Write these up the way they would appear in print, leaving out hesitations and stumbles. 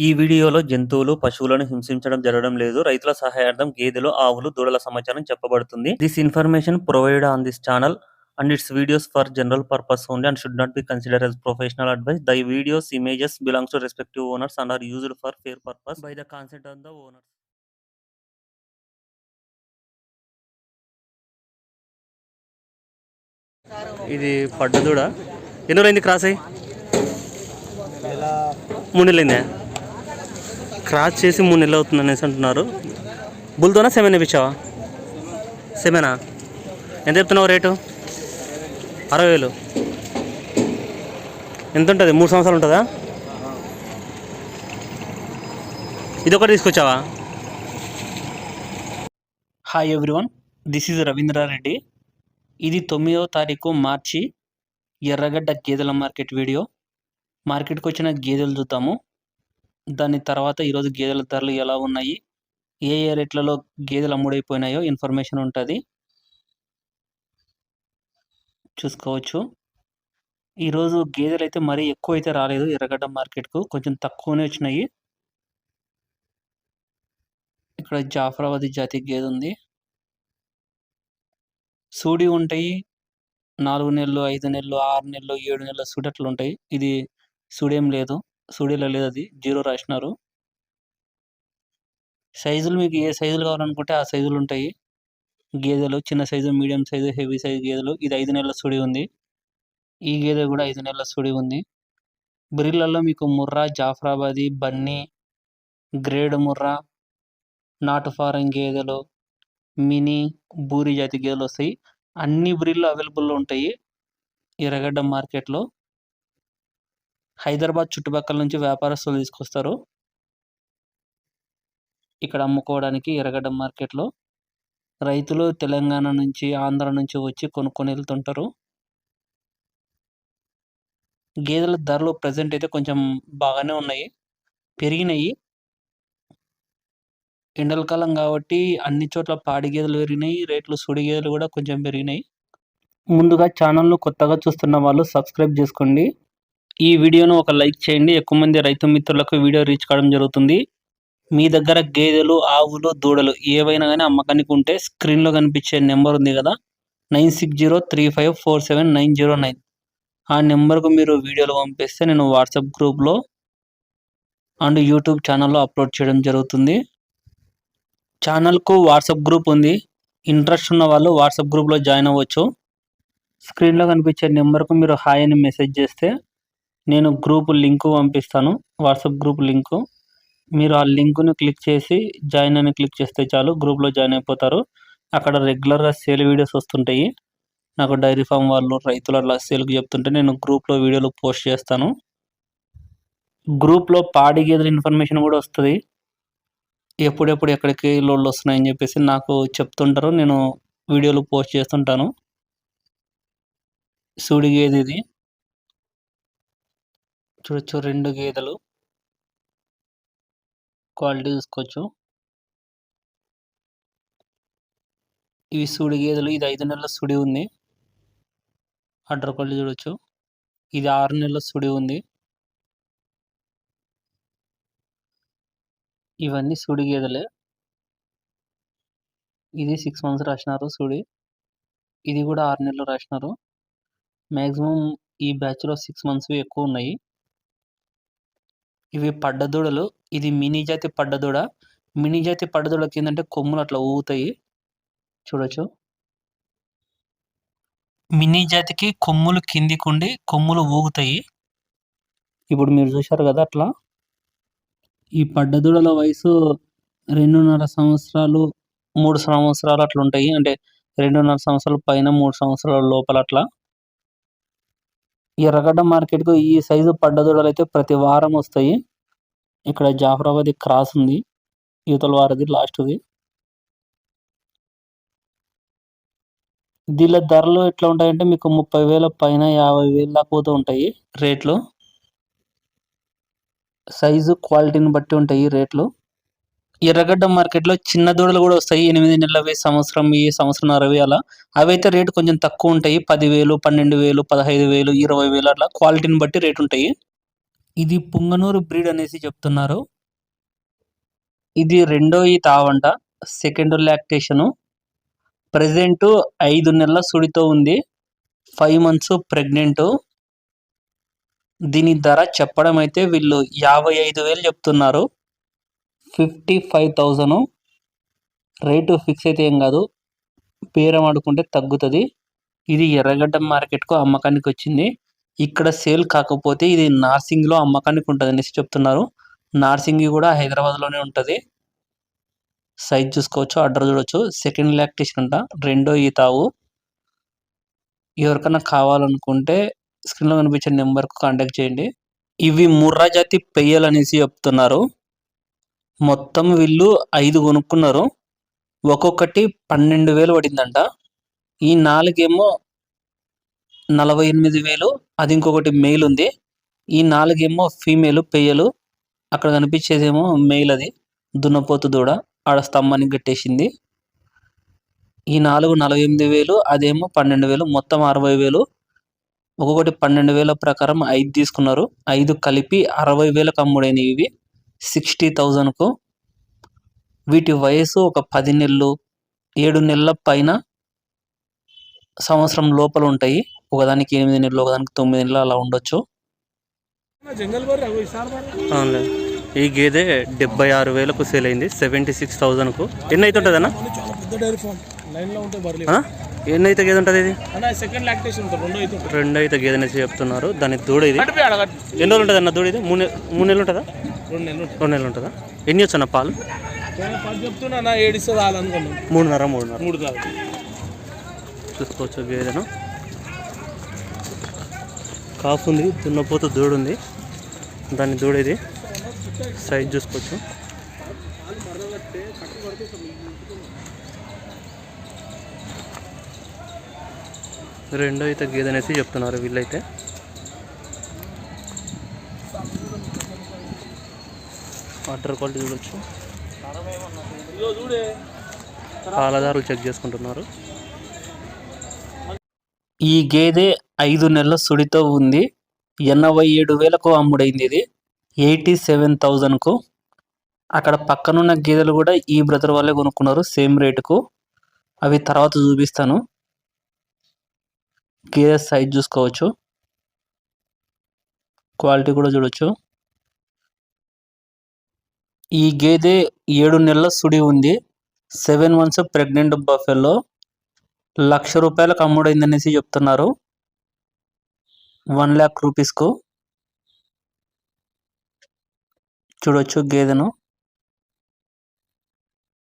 ఈ వీడియోలో జంతువులు, పశువులను హింసించడం జరగడం లేదు. రైతుల సహాయార్థం గేదెలు, ఆవులు, దూడల సమాచారం చెప్పబడుతుంది. This information provided on this channel and its videos for general purpose only and should not be considered as professional advice. The videos, images belongs to respective owners and are used for fair purpose by the consent of the owners. ఇది పడ్డదూడ ఎన్ని రోజులైంది cross అయ్యి? 3 నెలలైందా? Cross చేసి 3 నెలలు అవుతుంది అనేసి అంటున్నారు. బుల్తోనా semen ఇప్పించావా? సెమెనా? ఎంత చెప్తున్నావు రేటు? 60,000. ఎంత ఉంటుంది? 3 సంవత్సరాలు ఉంటుందా? ఇది ఒకటి తీసుకొచ్చావా? Hi everyone, this is Ravindra Reddy. ఇది 9వ తారీఖు మార్చి, ఎర్రగడ్డ గేదెల మార్కెట్ వీడియో. మార్కెట్కి వచ్చిన గేదెలు చూద్దాము. దాని తర్వాత ఈరోజు గేదెల ధరలు ఎలా ఉన్నాయి, ఏ ఏ రేట్లలో గేదెలు అమ్ముడైపోయినాయో ఇన్ఫర్మేషన్ ఉంటుంది, చూసుకోవచ్చు. ఈరోజు గేదెలు అయితే మరీ ఎక్కువ అయితే రాలేదు ఎర్రగడ్డ మార్కెట్కు, కొంచెం తక్కువనే వచ్చినాయి. ఇక్కడ జాఫరాబాదీ జాతి గేదె ఉంది. సూడి ఉంటాయి, 4 నెలలు, 5 నెలలు, 6 నెలలు, 7 నెలల సూడి అట్లా ఉంటాయి. ఇది సూడేం లేదు, సూడీలో లేదు, అది 0 రాసినారు. సైజులు మీకు ఏ సైజులు కావాలనుకుంటే ఆ సైజులు ఉంటాయి. గేదెలు చిన్న size, medium size, heavy size గేదెలు. ఇది 5 నెలల సూడి ఉంది. ఈ గేదె కూడా 5 నెలల సూడి ఉంది. బ్రీడ్లలో మీకు ముర్రా, జాఫరాబాదీ, బన్నీ, గ్రేడ్ ముర్రా, నాటు ఫారం గేదెలు, మినీ, బూరి జాతి గేదెలు వస్తాయి. అన్ని బ్రీడ్లు అవైలబుల్లో ఉంటాయి ఎర్రగడ్డ మార్కెట్లో. హైదరాబాద్ చుట్టుపక్కల నుంచి వ్యాపారస్తులు తీసుకొస్తారు ఇక్కడ అమ్ముకోవడానికి ఎర్రగడ్డ మార్కెట్లో. రైతులు తెలంగాణ నుంచి, ఆంధ్ర నుంచి వచ్చి కొనుక్కొని వెళ్తుంటారు. గేదెల ధరలు ప్రజెంట్ అయితే కొంచెం బాగానే ఉన్నాయి, పెరిగినాయి. ఎండల కాలం కాబట్టి అన్ని చోట్ల పాడి గేదెలు పెరిగినాయి, రేట్లు సుడి గేదెలు కూడా కొంచెం పెరిగినాయి. ముందుగా ఛానల్ను కొత్తగా చూస్తున్న వాళ్ళు సబ్స్క్రైబ్ చేసుకోండి. ఈ వీడియోను ఒక లైక్ చేయండి. ఎక్కువ మంది రైతు మిత్రులకు వీడియో రీచ్ కావడం జరుగుతుంది. మీ దగ్గర గేదెలు, ఆవులు, దూడలు ఏవైనా కానీ అమ్మకానికి ఉంటే స్క్రీన్లో కనిపించే నెంబర్ ఉంది కదా, 9603547909, ఆ నెంబర్కు మీరు వీడియోలు పంపిస్తే నేను వాట్సాప్ గ్రూప్లో అండ్ యూట్యూబ్ ఛానల్లో అప్లోడ్ చేయడం జరుగుతుంది. ఛానల్కు వాట్సాప్ గ్రూప్ ఉంది, ఇంట్రెస్ట్ ఉన్న వాళ్ళు వాట్సాప్ గ్రూప్లో జాయిన్ అవ్వచ్చు. స్క్రీన్లో కనిపించే నెంబర్కు మీరు హాయ్ అని మెసేజ్ చేస్తే నేను గ్రూప్ లింకు పంపిస్తాను, వాట్సాప్ గ్రూప్ లింకు. మీరు ఆ లింకును క్లిక్ చేసి జాయిన్ అని క్లిక్ చేస్తే చాలు, గ్రూప్లో జాయిన్ అయిపోతారు. అక్కడ రెగ్యులర్గా సేల్ వీడియోస్ వస్తుంటాయి. నాకు డైరీ ఫామ్ వాళ్ళు, రైతులు అట్లా సేల్కి చెప్తుంటే నేను గ్రూప్లో వీడియోలు పోస్ట్ చేస్తాను. గ్రూప్లో పాడి గేదెల ఇన్ఫర్మేషన్ కూడా వస్తుంది. ఎప్పుడెప్పుడు ఎక్కడికి లోడ్లు వస్తున్నాయని చెప్పేసి నాకు చెప్తుంటారు, నేను వీడియోలు పోస్ట్ చేస్తుంటాను. సూడి గేదె ఇది చూడొచ్చు, 2 గేదెలు, క్వాలిటీ చూసుకోవచ్చు. ఇవి సూడి గేదెలు, ఇది 5 నెలల సుడి ఉంది, అడ్డర్ క్వాలిటీ చూడొచ్చు. ఇది 6 నెలల సుడి ఉంది. ఇవన్నీ సూడి గేదెలే. ఇది 6 మంత్స్ రాసినారు సూడి, ఇది కూడా 6 నెలలు రాసినారు. మ్యాక్సిమం ఈ బ్యాచ్లో 6 మంత్స్ ఎక్కువ ఉన్నాయి. ఇవి పడ్డదూడలు, ఇది మినీ జాతి పడ్డదూడ. మినీ జాతి పడ్డదూడకి ఏంటంటే కొమ్ములు అట్లా ఊగుతాయి, చూడొచ్చు. మినీ జాతికి కొమ్ములు కిందికుండి కొమ్ములు ఊగుతాయి. ఇప్పుడు మీరు చూశారు కదా అట్లా. ఈ పడ్డదూడల వయసు 2.5 సంవత్సరాలు, 3 సంవత్సరాలు అట్లా ఉంటాయి. అంటే 2.5 సంవత్సరాల పైన, 3 సంవత్సరాల లోపల అట్లా. ఎర్రగడ్డ మార్కెట్కు ఈ సైజు పడ్డదూడలు అయితే ప్రతి వారం వస్తాయి. ఇక్కడ జాఫరాబాదీ క్రాస్ ఉంది, యువతల వారది లాస్ట్ది. దీళ్ళ ధరలు ఎట్లా ఉంటాయంటే మీకు 30,000 పైన, 50,000 దాకా పోతూ ఉంటాయి రేట్లు. సైజు క్వాలిటీని బట్టి ఉంటాయి రేట్లు. ఎర్రగడ్డ మార్కెట్లో చిన్న దూడలు కూడా వస్తాయి, 8 నెలలవి, సంవత్సరం, ఈ సంవత్సరం 60 అలా. అవి అయితే రేటు కొంచెం తక్కువ ఉంటాయి, 10,000, 12,000, 15,000, 20,000 అట్లా క్వాలిటీని బట్టి రేటు ఉంటాయి. ఇది పుంగనూరు బ్రీడ్ అనేసి చెప్తున్నారు. ఇది రెండో ఈత ఆవంట, సెకండ్ లాక్టేషను. ప్రెజెంట్ 5 నెలల సుడితో ఉంది, 5 మంత్స్ ప్రెగ్నెంట్. దీని ధర చెప్పడం అయితే వీళ్ళు 55,000 చెప్తున్నారు, 55,000. రేటు ఫిక్స్ అయితే ఏం కాదు, బేరం ఆడుకుంటే తగ్గుతుంది. ఇది ఎర్రగడ్డ మార్కెట్కు అమ్మకానికి వచ్చింది. ఇక్కడ సేల్ కాకపోతే ఇది నార్సింగ్లో అమ్మకానికి ఉంటుంది అనేసి చెప్తున్నారు. నార్సింగ్ కూడా హైదరాబాద్లోనే ఉంటుంది. సైజ్ చూసుకోవచ్చు, అడ్డర్ చూడవచ్చు. సెకండ్ లాక్టేషన్ అంట, రెండో ఈతావు. ఎవరికైనా కావాలనుకుంటే స్క్రీన్లో కనిపించే నెంబర్కు కాంటాక్ట్ చేయండి. ఇవి ముర్రా జాతి పెయ్యలు అనేసి చెప్తున్నారు. మొత్తం వీళ్ళు 5 కొనుక్కున్నారు, ఒక్కొక్కటి 12,000 పడిందంట. ఈ 4 ఏమో 48,000, అది ఇంకొకటి మెయిల్ ఉంది. ఈ 4 ఏమో ఫీమేల్ పెయ్యలు, అక్కడ కనిపించేదేమో మెయిల్, అది దున్నపోతు దూడ ఆడ స్తంభానికి కట్టేసింది. ఈ 4 48,000, అదేమో 12,000, మొత్తం 60,000. ఒక్కొక్కటి 12,000 ప్రకారం 5 తీసుకున్నారు. 5 కలిపి 60,000కు అమ్ముడైనవి ఇవి, 60,000కు. వీటి వయసు ఒక 10 నెలలు, 7 నెలల పైన, సంవత్సరం లోపల ఉంటాయి. ఒకదానికి 8 నెలలు, ఒకదానికి 9 నెలలు అలా ఉండొచ్చు. ఈ గేదె 76,000కు సేల్ అయింది, 76,000కు. ఎన్ని అయితే ఉంటుంది అన్న? ఎన్ని అయితే గేదె ఉంటుంది ఇది? రెండు అయితే గేదె అనేసి చెప్తున్నారు. దాని దూడ ఇది ఎన్ని రోజులు ఉంటుంది అన్న? దూడ ఇది 3 నెలలు ఉంటుందా? 2 నెలలు ఉంటుందా? ఎన్ని వచ్చి అన్న పాలు? 3.5 చూసుకోవచ్చు. గేదెను కాఫ్ ఉంది, దున్నపోతు దూడ ఉంది. దాని దూడ ఇది, సైజ్ చూసుకోవచ్చు. రెండో అయితే గేదె అనేసి చెప్తున్నారు వీళ్ళైతే. వాటర్ క్వాలిటీ చూడొచ్చు. పాలదారులు చెక్ చేసుకుంటున్నారు. ఈ గేదె 5 నెలల సుడితో ఉంది, 87,000కు అమ్ముడైంది. ఇది 87,000కు. అక్కడ పక్కనున్న గేదెలు కూడా ఈ బ్రదర్ వాళ్ళే కొనుక్కున్నారు, సేమ్ రేటుకు. అవి తర్వాత చూపిస్తాను. గేదె సైజ్ చూసుకోవచ్చు, క్వాలిటీ కూడా చూడొచ్చు. ఈ గేదె 7 నెలల సుడి ఉంది, 7 మంత్స్ ప్రెగ్నెంట్ బఫెల్లో. 1,00,000 రూపాయలకు అమ్ముడైంది అనేసి చెప్తున్నారు, 1,00,000 రూపీస్కు. చూడొచ్చు గేదెను,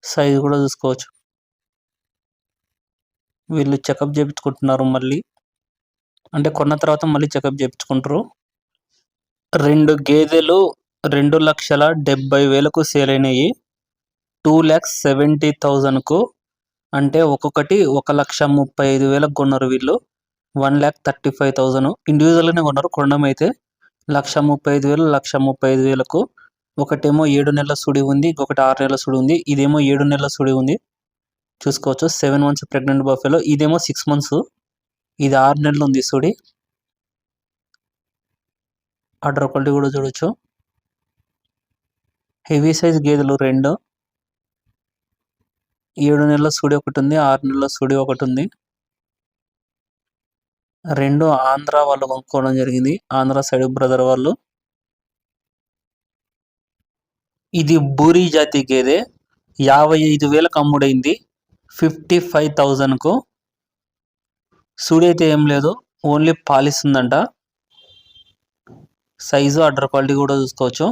సైజు కూడా చూసుకోవచ్చు. వీళ్ళు చెకప్ చేయించుకుంటున్నారు మళ్ళీ, అంటే కొన్న తర్వాత మళ్ళీ చెకప్ చేయించుకుంటారు. 2 గేదెలు 2,70,000కు సేల్ అయినాయి, 2,70,000కు. అంటే ఒక్కొక్కటి 1,35,000కు కొన్నారు వీళ్ళు, 1,35,000. ఇండివిజువల్గానే కొన్నారు, కొనడం అయితే 1,35,000, 1,35,000కు. ఒకటేమో 7 నెలల సుడి ఉంది, ఇంకొకటి 6 నెలల సుడి ఉంది. ఇదేమో 7 నెలల సుడి ఉంది, చూసుకోవచ్చు. 7 మంత్స్ ప్రెగ్నెంట్ బఫెలో. ఇదేమో 6 మంత్స్, ఇది 6 నెలలు ఉంది సుడి. ఆర్డర్ క్వాలిటీ కూడా చూడొచ్చు. హెవీ సైజ్ గేదెలు 2, 7 నెలల సుడి ఒకటి ఉంది, 6 నెలల సుడి ఒకటి ఉంది. 2 ఆంధ్ర వాళ్ళు కొనుక్కోవడం జరిగింది, ఆంధ్ర సైడ్ బ్రదర్ వాళ్ళు. ఇది బూరి జాతి గేదె, 55,000కు అమ్ముడైంది, 55,000కు. సుడి అయితే ఏం లేదు, ఓన్లీ పాలిస్తుందంట. సైజు, అడ్డర్ క్వాలిటీ కూడా చూసుకోవచ్చు.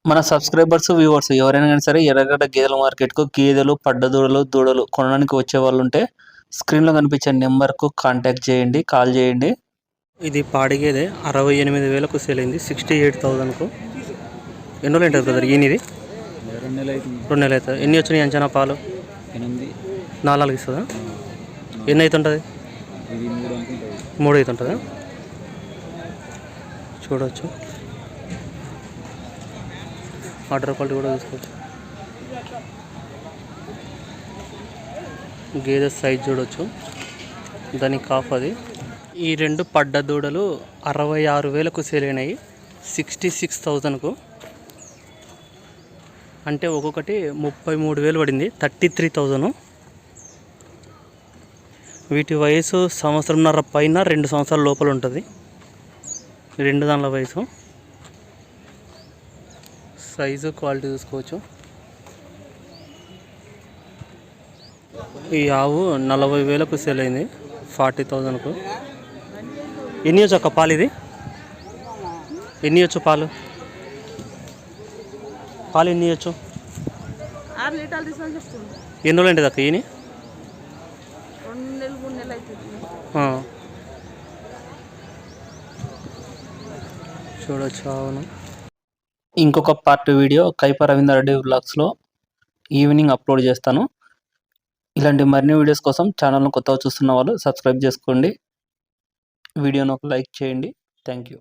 మన సబ్స్క్రైబర్స్, వ్యూవర్స్ ఎవరైనా కానీ సరే ఎర్రగడ్డ గేదెల మార్కెట్కు గేదెలు, పడ్డదూడలు, దూడలు కొనడానికి వచ్చే వాళ్ళు ఉంటే స్క్రీన్లో కనిపించే నెంబర్కు కాంటాక్ట్ చేయండి, కాల్ చేయండి. ఇది పాడి గేదె 68,000కు సేల్ అయింది, 68,000కు. ఎన్ని రోజులు ఉంటుంది బ్రదర్ ఈయనది? 2 నెలలు అవుతుంది. ఎన్ని వచ్చినాయి అంచనా పాలు? 4 ఇస్తుందా? ఎన్ని అవుతుంటుంది? 3 అవుతుంటుందా? చూడవచ్చు. వాటర్ క్వాలిటీ కూడా చూసుకోవచ్చు. గేదె సైజ్ చూడవచ్చు, దాని కాఫ్ అది. ఈ 2 పడ్డ దూడలు 66,000కు సేల్ అయినాయి, 66,000కు, అంటే ఒక్కొక్కటి 33,000 పడింది. 33,000. వీటి వయసు సంవత్సరంన్నర పైన 2 సంవత్సరాల లోపల ఉంటుంది. 2 దానిల వయసు. సైజు క్వాలిటీ చూసుకోవచ్చు. ఈ ఆవు 40,000కు సేల్ అయింది. 40,000కు. ఎన్ని వచ్చు అక్క పాలు? ఇది ఎన్ని వచ్చు పాలు? పాలు ఎన్ని వచ్చు? 6 లీటర్లు తీసుకొని చెప్తుంది. ఎన్ని రోజులు అంటే అక్క ఈయన? 2 నెలలు 3 నెలలు అవుతుంది. చూడొచ్చు. అవును. ఇంకొక పార్ట్ వీడియో కైప రవీందర్ రెడ్డి వ్లాగ్స్లో ఈవినింగ్ అప్లోడ్ చేస్తాను. ఇలాంటి మరిన్ని వీడియోస్ కోసం ఛానల్ను కొత్తగా చూస్తున్న వాళ్ళు సబ్స్క్రైబ్ చేసుకోండి. వీడియోను ఒక లైక్ చేయండి. Thank you.